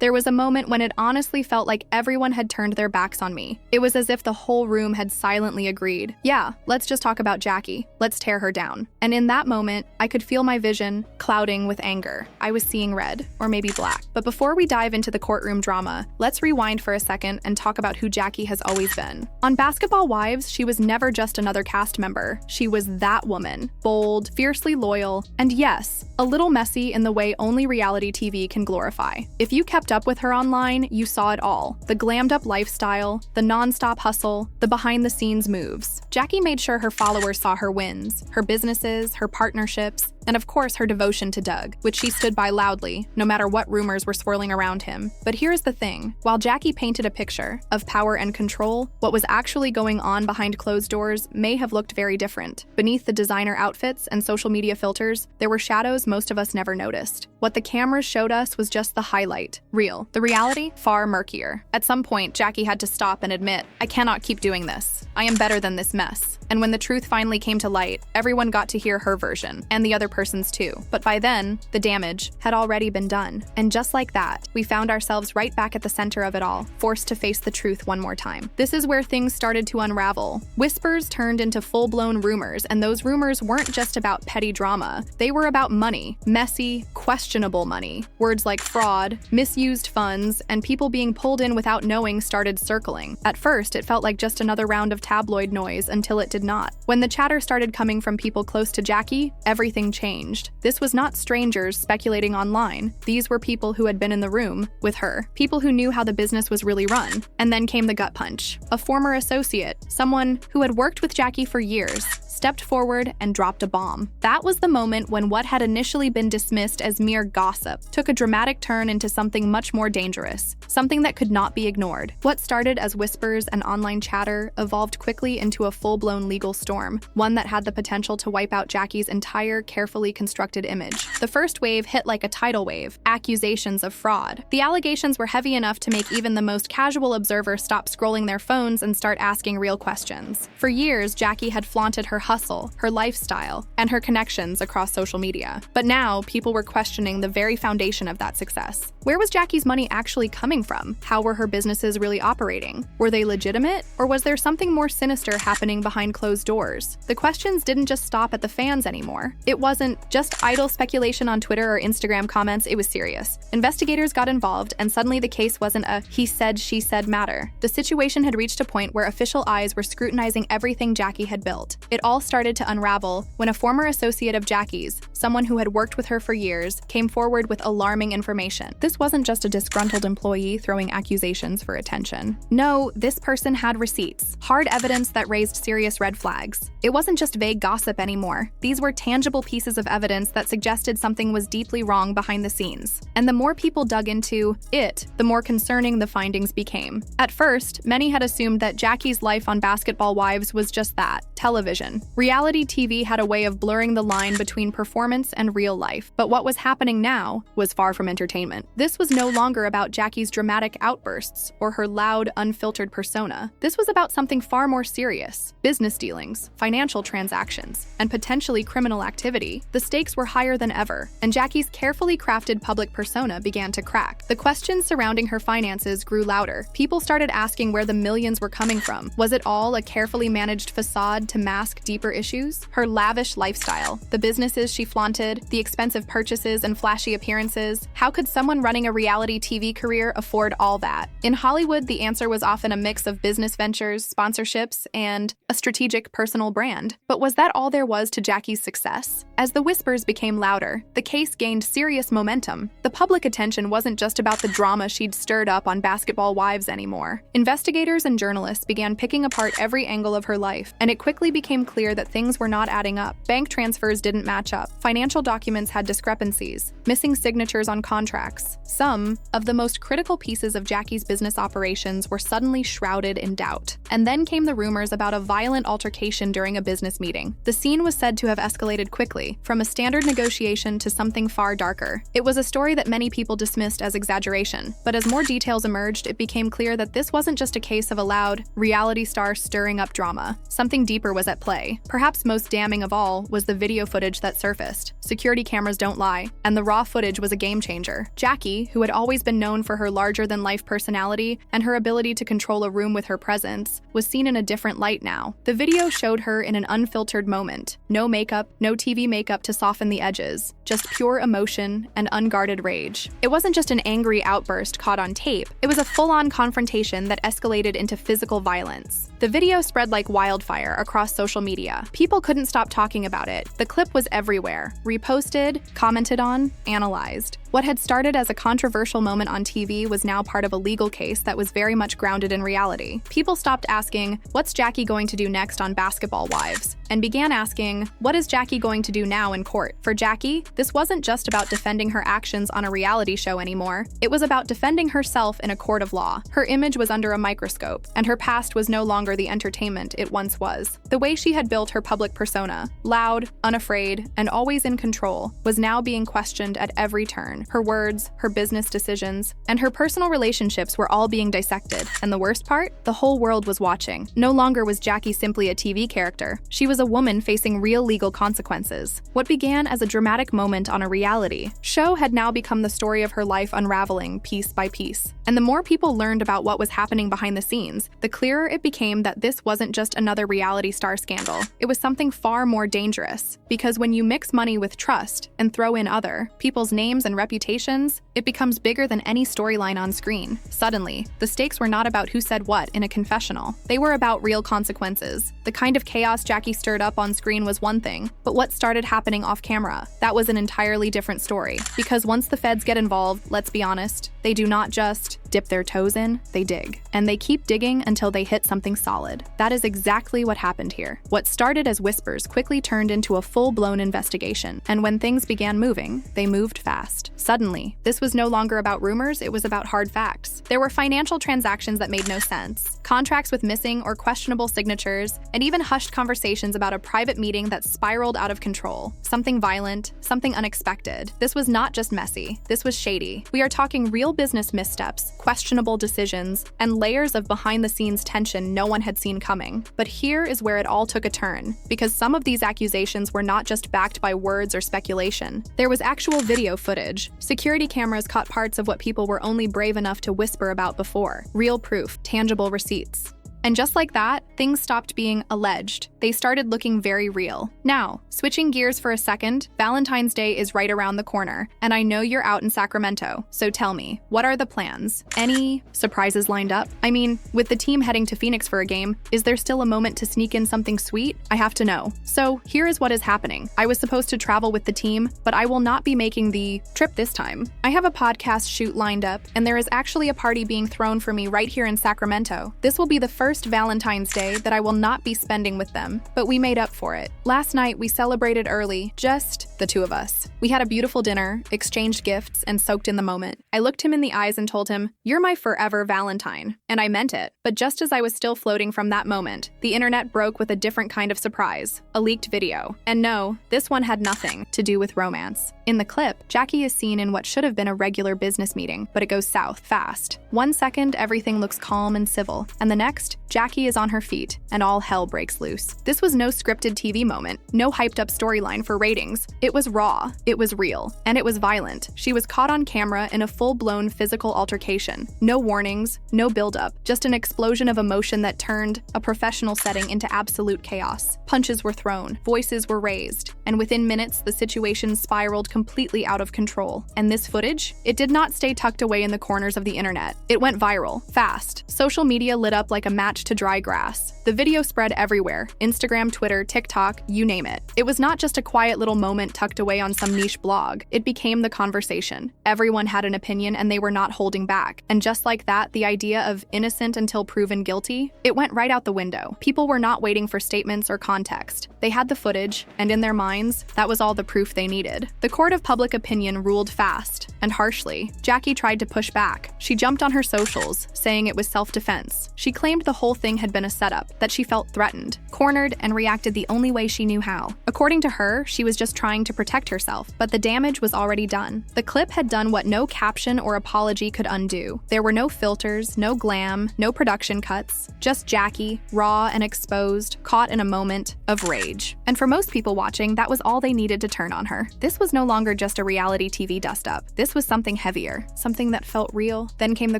There was a moment when it honestly felt like everyone had turned their backs on me. It was as if the whole room had silently agreed, yeah, let's just talk about Jackie. Let's tear her down. And in that moment, I could feel my vision clouding with anger. I was seeing red, or maybe black. But before we dive into the courtroom drama, let's rewind for a second and talk about who Jackie has always been. On Basketball Wives, she was never just another cast member. She was that woman, bold, fiercely loyal, and yes, a little messy in the way only reality TV can glorify. If you kept up with her online, you saw it all. The glammed-up lifestyle, the non-stop hustle, the behind-the-scenes moves. Jackie made sure her followers saw her wins, her businesses, her partnerships, and of course her devotion to Doug, which she stood by loudly, no matter what rumors were swirling around him. But here's the thing, while Jackie painted a picture of power and control, what was actually going on behind closed doors may have looked very different. Beneath the designer outfits and social media filters, there were shadows most of us never noticed. What the cameras showed us was just the highlight, real. The reality, far murkier. At some point, Jackie had to stop and admit, I cannot keep doing this. I am better than this mess. And when the truth finally came to light, everyone got to hear her version, and the other person's too. But by then, the damage had already been done. And just like that, we found ourselves right back at the center of it all, forced to face the truth one more time. This is where things started to unravel. Whispers turned into full-blown rumors, and those rumors weren't just about petty drama. They were about money. Messy, questionable money. Words like fraud, misused funds, and people being pulled in without knowing started circling. At first, it felt like just another round of tabloid noise until it did not. When the chatter started coming from people close to Jackie, everything changed. This was not strangers speculating online. These were people who had been in the room with her, people who knew how the business was really run. And then came the gut punch. A former associate, someone who had worked with Jackie for years, stepped forward and dropped a bomb. That was the moment when what had initially been dismissed as mere gossip took a dramatic turn into something much more dangerous, something that could not be ignored. What started as whispers and online chatter evolved quickly into a full-blown legal storm, one that had the potential to wipe out Jackie's entire carefully constructed image. The first wave hit like a tidal wave, accusations of fraud. The allegations were heavy enough to make even the most casual observer stop scrolling their phones and start asking real questions. For years, Jackie had flaunted her hustle, her lifestyle, and her connections across social media. But now, people were questioning the very foundation of that success. Where was Jackie's money actually coming from? How were her businesses really operating? Were they legitimate? Or was there something more sinister happening behind closed doors? The questions didn't just stop at the fans anymore. It wasn't just idle speculation on Twitter or Instagram comments, it was serious. Investigators got involved, and suddenly the case wasn't a he said, she said matter. The situation had reached a point where official eyes were scrutinizing everything Jackie had built. It all started to unravel when a former associate of Jackie's, someone who had worked with her for years, came forward with alarming information. This wasn't just a disgruntled employee throwing accusations for attention. No, this person had receipts, hard evidence that raised serious red flags. It wasn't just vague gossip anymore. These were tangible pieces of evidence that suggested something was deeply wrong behind the scenes. And the more people dug into it, the more concerning the findings became. At first, many had assumed that Jackie's life on Basketball Wives was just that, television. Reality TV had a way of blurring the line between performance and real life. But what was happening now was far from entertainment. This was no longer about Jackie's dramatic outbursts or her loud, unfiltered persona. This was about something far more serious: business dealings, financial transactions, and potentially criminal activity. The stakes were higher than ever, and Jackie's carefully crafted public persona began to crack. The questions surrounding her finances grew louder. People started asking where the millions were coming from. Was it all a carefully managed facade to mask deeper issues? Her lavish lifestyle, the businesses she flaunted, the expensive purchases and flashy appearances. How could someone running a reality TV career afford all that? In Hollywood, the answer was often a mix of business ventures, sponsorships, and a strategic personal brand. But was that all there was to Jackie's success? As the whispers became louder, the case gained serious momentum. The public attention wasn't just about the drama she'd stirred up on Basketball Wives anymore. Investigators and journalists began picking apart every angle of her life, and it quickly became clear that things were not adding up. Bank transfers didn't match up. Financial documents had discrepancies, missing signatures on contracts. Some of the most critical pieces of Jackie's business operations were suddenly shrouded in doubt. And then came the rumors about a violent altercation during a business meeting. The scene was said to have escalated quickly, from a standard negotiation to something far darker. It was a story that many people dismissed as exaggeration, but as more details emerged, it became clear that this wasn't just a case of a loud, reality star stirring up drama. Something deeper was at play. Perhaps most damning of all was the video footage that surfaced. Security cameras don't lie, and the raw footage was a game changer. Jackie, who had always been known for her larger-than-life personality and her ability to control a room with her presence, was seen in a different light now. The video showed her in an unfiltered moment. No makeup, no TV makeup to soften the edges, just pure emotion and unguarded rage. It wasn't just an angry outburst caught on tape, it was a full-on confrontation that escalated into physical violence. The video spread like wildfire across social media. People couldn't stop talking about it. The clip was everywhere, reposted, commented on, analyzed. What had started as a controversial moment on TV was now part of a legal case that was very much grounded in reality. People stopped asking, "What's Jackie going to do next on Basketball Wives?" and began asking, "What is Jackie going to do now in court?" For Jackie, this wasn't just about defending her actions on a reality show anymore. It was about defending herself in a court of law. Her image was under a microscope, and her past was no longer the entertainment it once was. The way she had built her public persona, loud, unafraid, and always in control, was now being questioned at every turn. Her words, her business decisions, and her personal relationships were all being dissected. And the worst part? The whole world was watching. No longer was Jackie simply a TV character. She was a woman facing real legal consequences. What began as a dramatic moment on a reality show had now become the story of her life unraveling piece by piece. And the more people learned about what was happening behind the scenes, the clearer it became that this wasn't just another reality star scandal. It was something far more dangerous. Because when you mix money with trust and throw in other people's names and reputations, it becomes bigger than any storyline on screen. Suddenly, the stakes were not about who said what in a confessional. They were about real consequences. The kind of chaos Jackie stirred up on screen was one thing, but what started happening off camera, that was an entirely different story. Because once the feds get involved, let's be honest, they do not just dip their toes in, they dig. And they keep digging until they hit something solid. That is exactly what happened here. What started as whispers quickly turned into a full-blown investigation. And when things began moving, they moved fast. Suddenly, this was no longer about rumors, it was about hard facts. There were financial transactions that made no sense, contracts with missing or questionable signatures, and even hushed conversations about a private meeting that spiraled out of control. Something violent, something unexpected. This was not just messy, this was shady. We are talking real business missteps, questionable decisions, and layers of behind-the-scenes tension no one had seen coming. But here is where it all took a turn, because some of these accusations were not just backed by words or speculation. There was actual video footage. Security cameras caught parts of what people were only brave enough to whisper about before. Real proof, tangible receipts. And just like that, things stopped being alleged. They started looking very real. Now, switching gears for a second, Valentine's Day is right around the corner, and I know you're out in Sacramento, so tell me, what are the plans? Any surprises lined up? I mean, with the team heading to Phoenix for a game, is there still a moment to sneak in something sweet? I have to know. So, here is what is happening. I was supposed to travel with the team, but I will not be making the trip this time. I have a podcast shoot lined up, and there is actually a party being thrown for me right here in Sacramento. This will be the first Valentine's Day that I will not be spending with them, but we made up for it. Last night, we celebrated early, just the two of us. We had a beautiful dinner, exchanged gifts, and soaked in the moment. I looked him in the eyes and told him, "You're my forever Valentine." And I meant it. But just as I was still floating from that moment, the internet broke with a different kind of surprise, a leaked video. And no, this one had nothing to do with romance. In the clip, Jackie is seen in what should have been a regular business meeting, but it goes south fast. 1 second, everything looks calm and civil, and the next, Jackie is on her feet, and all hell breaks loose. This was no scripted TV moment, no hyped-up storyline for ratings. It was raw, it was real, and it was violent. She was caught on camera in a full-blown physical altercation. No warnings, no build-up, just an explosion of emotion that turned a professional setting into absolute chaos. Punches were thrown, voices were raised, and within minutes, the situation spiraled completely out of control. And this footage? It did not stay tucked away in the corners of the internet. It went viral, fast. Social media lit up like a match to dry grass. The video spread everywhere, Instagram, Twitter, TikTok, you name it. It was not just a quiet little moment tucked away on some niche blog. It became the conversation. Everyone had an opinion and they were not holding back. And just like that, the idea of innocent until proven guilty, it went right out the window. People were not waiting for statements or context. They had the footage, and in their minds, that was all the proof they needed. The court of public opinion ruled fast and harshly. Jackie tried to push back. She jumped on her socials, saying it was self-defense. She claimed the whole thing had been a setup, that she felt threatened, cornered, and reacted the only way she knew how. According to her, she was just trying to protect herself, but the damage was already done. The clip had done what no caption or apology could undo. There were no filters, no glam, no production cuts, just Jackie, raw and exposed, caught in a moment of rage. And for most people watching, that was all they needed to turn on her. This was no longer just a reality TV dust-up. This was something heavier, something that felt real. Then came the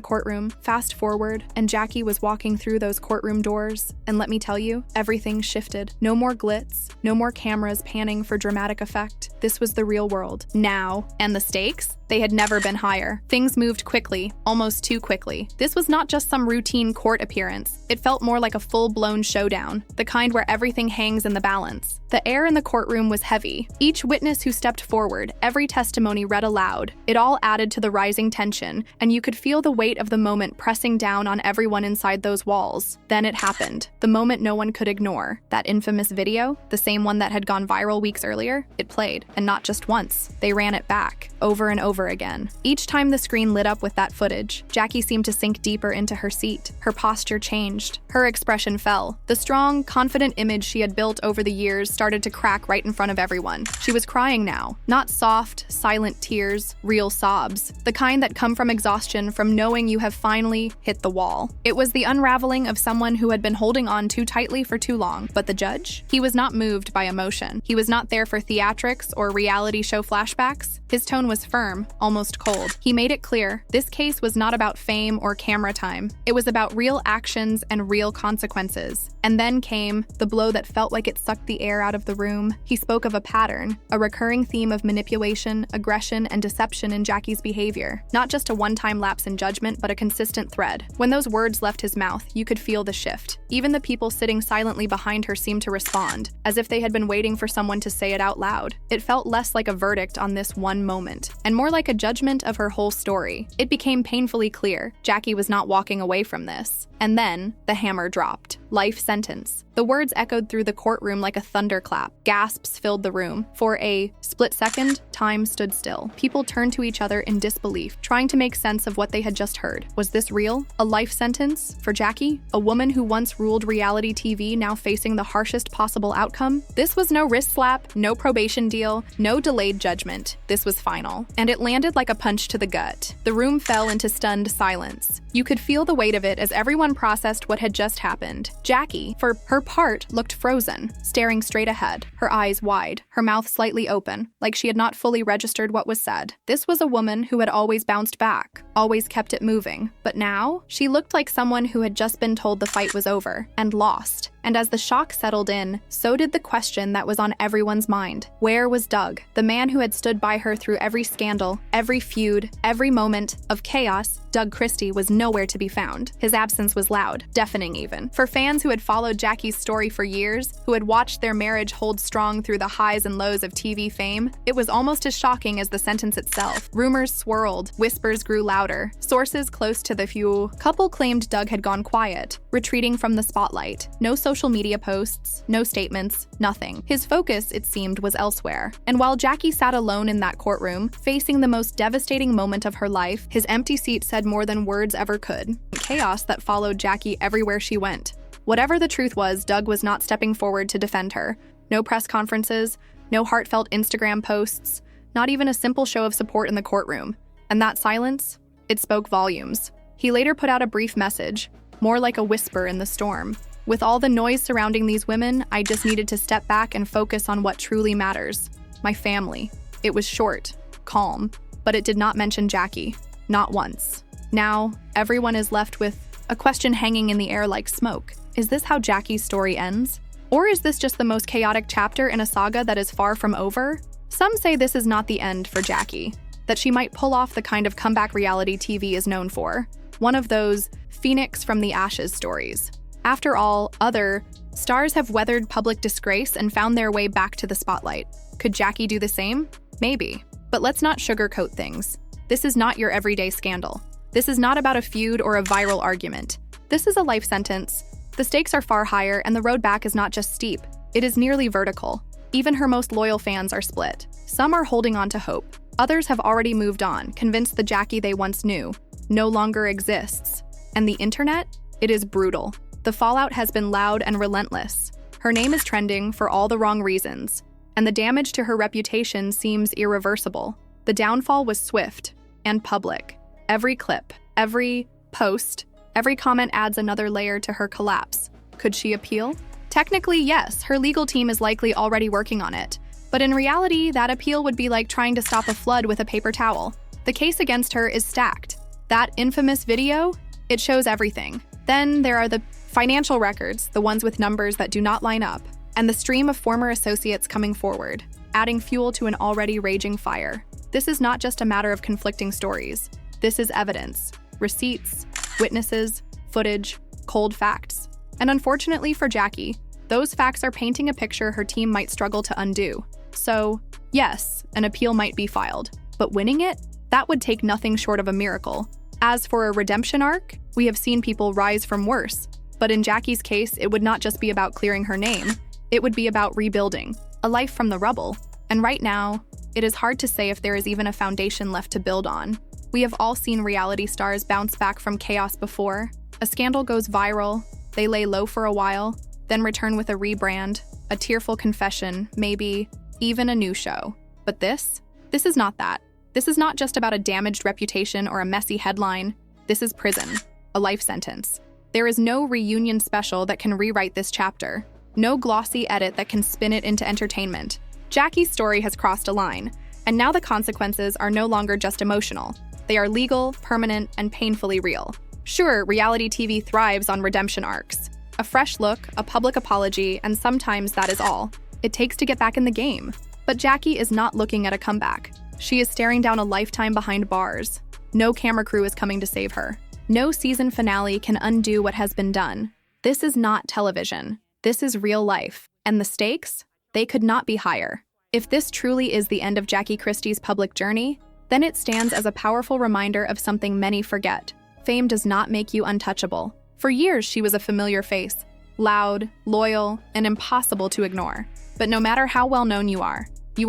courtroom. Fast forward, and Jackie was walking through those courtroom doors, and let me tell you, everything shifted. No more glitz, no more cameras panning for dramatic effect. This was the real world. Now, and the stakes? They had never been higher. Things moved quickly, almost too quickly. This was not just some routine court appearance. It felt more like a full-blown showdown, the kind where everything hangs in the balance. The air in the courtroom was heavy. Each witness who stepped forward, every testimony read aloud. It all added to the rising tension, and you could feel the weight of the moment pressing down on everyone inside those walls. Then it happened. The moment no one could ignore. That infamous video, the same one that had gone viral weeks earlier, it played, and not just once. They ran it back, over and over again. Each time the screen lit up with that footage, Jackie seemed to sink deeper into her seat. Her posture changed. Her expression fell. The strong, confident image she had built over the years started to crack right in front of everyone. She was crying now. Not soft, silent tears, real sobs. The kind that come from exhaustion, from knowing you have finally hit the wall. It was the unraveling of someone who had been holding on too tightly for too long. But the judge? He was not moved by emotion. He was not there for theatrics or reality show flashbacks. His tone was firm, almost cold. He made it clear, this case was not about fame or camera time. It was about real actions and real consequences. And then came the blow that felt like it sucked the air out of the room. He spoke of a pattern, a recurring theme of manipulation, aggression, and deception in Jackie's behavior. Not just a one-time lapse in judgment, but a consistent thread. When those words left his mouth, you could feel the shift. Even the people sitting silently behind her seemed to respond, as if they had been waiting for someone to say it out loud. It felt less like a verdict on this one moment, and more like a judgment of her whole story. It became painfully clear Jackie was not walking away from this. And then, the hammer dropped. Life sentence. The words echoed through the courtroom like a thunderclap. Gasps filled the room. For a split second, time stood still. People turned to each other in disbelief, trying to make sense of what they had just heard. Was this real? A life sentence? For Jackie? A woman who once ruled reality TV, now facing the harshest possible outcome? This was no wrist slap, no probation deal, no delayed judgment. This was final. And it landed like a punch to the gut. The room fell into stunned silence. You could feel the weight of it as everyone processed what had just happened. Jackie, for her part, looked frozen, staring straight ahead, her eyes wide, her mouth slightly open, like she had not fully registered what was said. This was a woman who had always bounced back, always kept it moving. But now, she looked like someone who had just been told the fight was over, and lost. And as the shock settled in, so did the question that was on everyone's mind. Where was Doug? The man who had stood by her through every scandal, every feud, every moment of chaos. Doug Christie was nowhere to be found. His absence was loud, deafening even. For fans who had followed Jackie's story for years, who had watched their marriage hold strong through the highs and lows of TV fame, it was almost as shocking as the sentence itself. Rumors swirled, whispers grew louder. Sources close to the couple claimed Doug had gone quiet, retreating from the spotlight. No social media posts, no statements, nothing. His focus, it seemed, was elsewhere. And while Jackie sat alone in that courtroom, facing the most devastating moment of her life, his empty seat said more than words ever could. Chaos that followed Jackie everywhere she went. Whatever the truth was, Doug was not stepping forward to defend her. No press conferences, no heartfelt Instagram posts, not even a simple show of support in the courtroom. And that silence, it spoke volumes. He later put out a brief message, more like a whisper in the storm. With all the noise surrounding these women, I just needed to step back and focus on what truly matters. My family. It was short, calm, but it did not mention Jackie. Not once. Now, everyone is left with a question hanging in the air like smoke. Is this how Jackie's story ends? Or is this just the most chaotic chapter in a saga that is far from over? Some say this is not the end for Jackie, that she might pull off the kind of comeback reality TV is known for. One of those phoenix from the ashes stories. After all, other stars have weathered public disgrace and found their way back to the spotlight. Could Jackie do the same? Maybe. But let's not sugarcoat things. This is not your everyday scandal. This is not about a feud or a viral argument. This is a life sentence. The stakes are far higher, and the road back is not just steep. It is nearly vertical. Even her most loyal fans are split. Some are holding on to hope. Others have already moved on, convinced the Jackie they once knew no longer exists. And the internet? It is brutal. The fallout has been loud and relentless. Her name is trending for all the wrong reasons, and the damage to her reputation seems irreversible. The downfall was swift and public. Every clip, every post, every comment adds another layer to her collapse. Could she appeal? Technically, yes, her legal team is likely already working on it. But in reality, that appeal would be like trying to stop a flood with a paper towel. The case against her is stacked. That infamous video, it shows everything. Then there are the financial records, the ones with numbers that do not line up, and the stream of former associates coming forward, adding fuel to an already raging fire. This is not just a matter of conflicting stories. This is evidence, receipts, witnesses, footage, cold facts. And unfortunately for Jackie, those facts are painting a picture her team might struggle to undo. So, yes, an appeal might be filed, but winning it? That would take nothing short of a miracle. As for a redemption arc, we have seen people rise from worse. But in Jackie's case, it would not just be about clearing her name. It would be about rebuilding, a life from the rubble. And right now, it is hard to say if there is even a foundation left to build on. We have all seen reality stars bounce back from chaos before. A scandal goes viral, they lay low for a while, then return with a rebrand, a tearful confession, maybe even a new show. But this is not that. This is not just about a damaged reputation or a messy headline. This is prison, a life sentence. There is no reunion special that can rewrite this chapter. No glossy edit that can spin it into entertainment. Jackie's story has crossed a line, and now the consequences are no longer just emotional. They are legal, permanent, and painfully real. Sure, reality TV thrives on redemption arcs. A fresh look, a public apology, and sometimes that is all it takes to get back in the game. But Jackie is not looking at a comeback. She is staring down a lifetime behind bars. No camera crew is coming to save her. No season finale can undo what has been done. This is not television. This is real life. And the stakes? They could not be higher. If this truly is the end of Jackie Christie's public journey, then it stands as a powerful reminder of something many forget. Fame does not make you untouchable. For years, she was a familiar face, loud, loyal, and impossible to ignore. But no matter how well known you are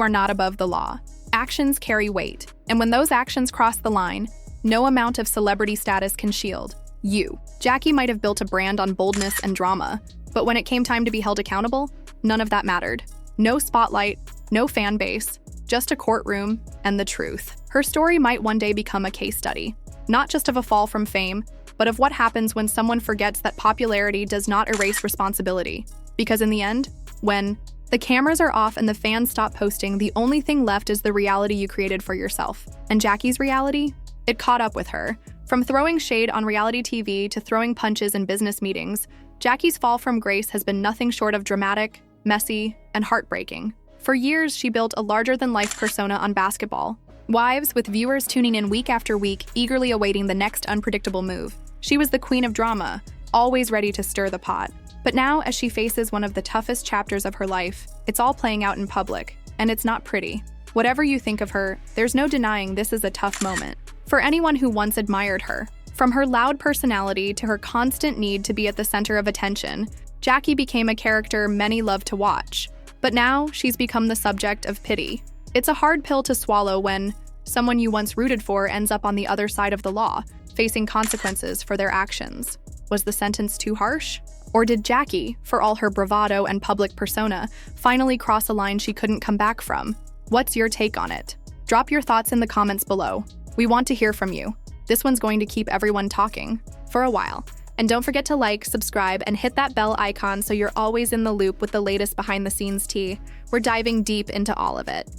not above the law. Actions carry weight, and when those actions cross the line, no amount of celebrity status can shield you. Jackie might have built a brand on boldness and drama, but when it came time to be held accountable, none of that mattered. No spotlight, no fan base, just a courtroom and the truth. Her story might one day become a case study, not just of a fall from fame, but of what happens when someone forgets that popularity does not erase responsibility. Because in the end, when the cameras are off and the fans stop posting, the only thing left is the reality you created for yourself. And Jackie's reality? It caught up with her. From throwing shade on reality TV to throwing punches in business meetings, Jackie's fall from grace has been nothing short of dramatic, messy, and heartbreaking. For years, she built a larger-than-life persona on basketball. Wives with viewers tuning in week after week, eagerly awaiting the next unpredictable move. She was the queen of drama, always ready to stir the pot. But now, as she faces one of the toughest chapters of her life, it's all playing out in public, and it's not pretty. Whatever you think of her, there's no denying this is a tough moment. For anyone who once admired her, from her loud personality to her constant need to be at the center of attention, Jackie became a character many love to watch. But now, she's become the subject of pity. It's a hard pill to swallow when someone you once rooted for ends up on the other side of the law, facing consequences for their actions. Was the sentence too harsh? Or did Jackie, for all her bravado and public persona, finally cross a line she couldn't come back from? What's your take on it? Drop your thoughts in the comments below. We want to hear from you. This one's going to keep everyone talking for a while. And don't forget to like, subscribe, and hit that bell icon so you're always in the loop with the latest behind-the-scenes tea. We're diving deep into all of it.